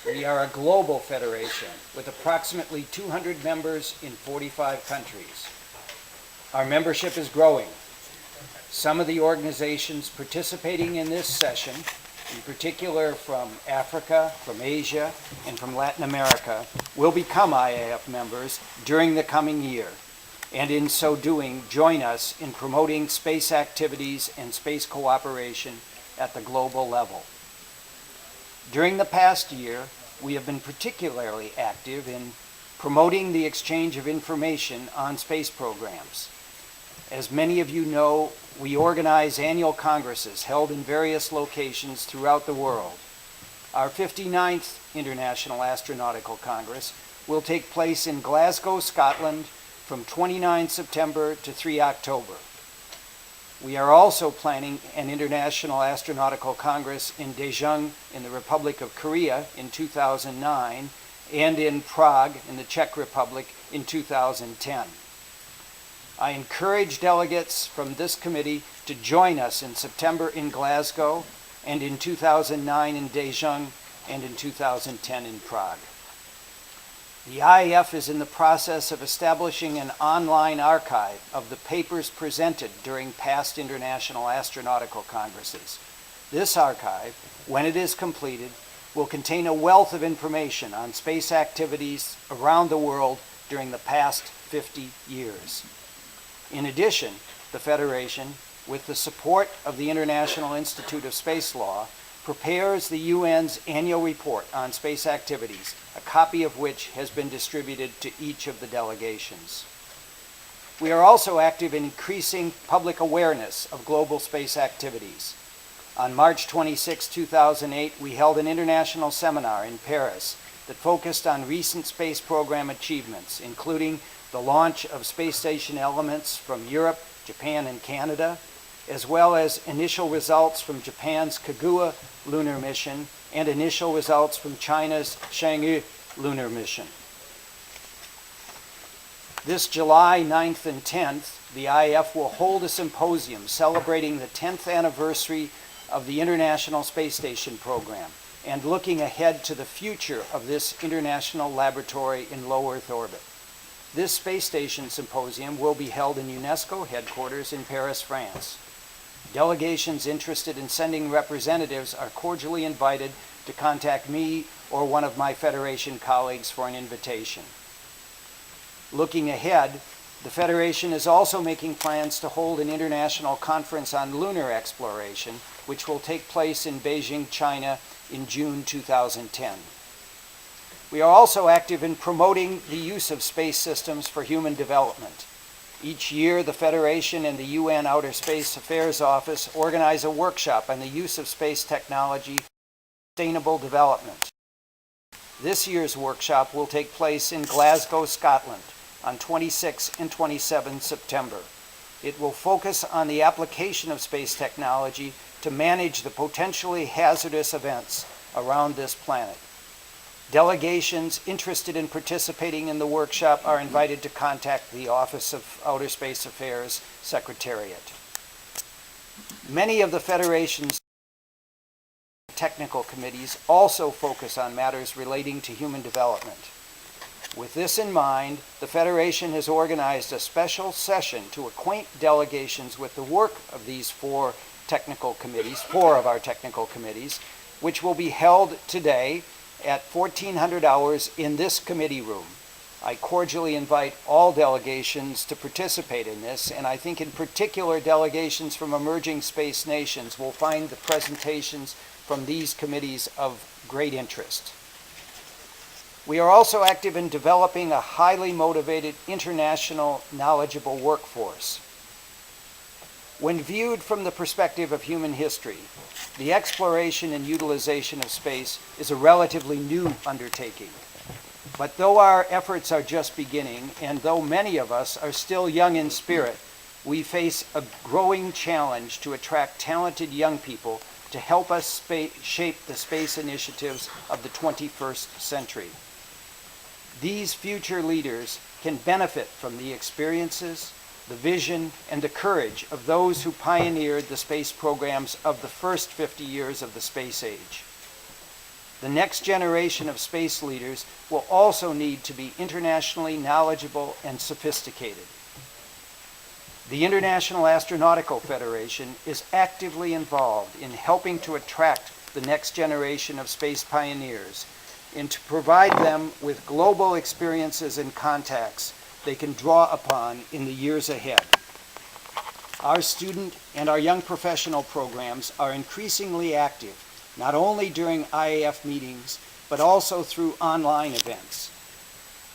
We are a global federation with approximately 200 members in 45 countries. Our membership is growing. Some of the organizations participating in this session, in particular from Africa, from Asia, and from Latin America, will become IAF members during the coming year, and in so doing, join us in promoting space activities and space cooperation at the global level. During the past year, we have been particularly active in promoting the exchange of information on space programs. As many of you know, we organize annual congresses held in various locations throughout the world. Our 59th International Astronautical Congress will take place in Glasgow, Scotland from 29 September to 3 October. We are also planning an International Astronautical Congress in Daejeon in the Republic of Korea in 2009 and in Prague in the Czech Republic in 2010. I encourage delegates from this committee to join us in September in Glasgow and in 2009 in Daejeon and in 2010 in Prague. The IAF is in the process of establishing an online archive of the papers presented during past International Astronautical Congresses. This archive, when it is completed, will contain a wealth of information on space activities around the world during the past 50 years. In addition, the Federation, with the support of the International Institute of Space Law, prepares the UN's annual report on space activities, a copy of which has been distributed to each of the delegations. We are also active in increasing public awareness of global space activities. On March 26, 2008, we held an international seminar in Paris that focused on recent space program achievements, including the launch of space station elements from Europe, Japan, and Canada, as well as initial results from Japan's Kaguya lunar mission and initial results from China's Chang'e lunar mission. This July 9th and 10th, the IAF will hold a symposium celebrating the 10th anniversary of the International Space Station program and looking ahead to the future of this international laboratory in low Earth orbit. This space station symposium will be held in UNESCO headquarters in Paris, France. Delegations interested in sending representatives are cordially invited to contact me or one of my Federation colleagues for an invitation. Looking ahead, the Federation is also making plans to hold an international conference on lunar exploration, which will take place in Beijing, China in June 2010. We are also active in promoting the use of space systems for human development. Each year, the Federation and the UN Outer Space Affairs Office organize a workshop on the use of space technology for sustainable development. This year's workshop will take place in Glasgow, Scotland, on 26 and 27 September. It will focus on the application of space technology to manage the potentially hazardous events around this planet. Delegations interested in participating in the workshop are invited to contact the Office of Outer Space Affairs Secretariat. Many of the Federation's technical committees also focus on matters relating to human development. With this in mind, the Federation has organized a special session to acquaint delegations with the work of these four of our technical committees, which will be held today at 1400 hours in this committee room. I cordially invite all delegations to participate in this, and I think in particular delegations from emerging space nations will find the presentations from these committees of great interest. We are also active in developing a highly motivated, international, knowledgeable workforce. When viewed from the perspective of human history, the exploration and utilization of space is a relatively new undertaking. But though our efforts are just beginning, and though many of us are still young in spirit, we face a growing challenge to attract talented young people to help us shape the space initiatives of the 21st century. These future leaders can benefit from the experiences, the vision, and the courage of those who pioneered the space programs of the first 50 years of the space age. The next generation of space leaders will also need to be internationally knowledgeable and sophisticated. The International Astronautical Federation is actively involved in helping to attract the next generation of space pioneers and to provide them with global experiences and contacts they can draw upon in the years ahead. Our student and our young professional programs are increasingly active, not only during IAF meetings, but also through online events.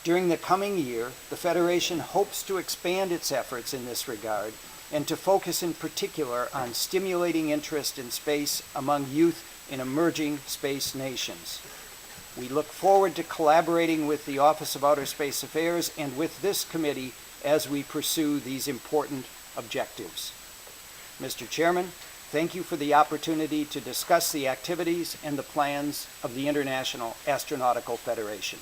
During the coming year, the Federation hopes to expand its efforts in this regard and to focus in particular on stimulating interest in space among youth in emerging space nations. We look forward to collaborating with the Office of Outer Space Affairs and with this committee as we pursue these important objectives. Mr. Chairman, thank you for the opportunity to discuss the activities and the plans of the International Astronautical Federation.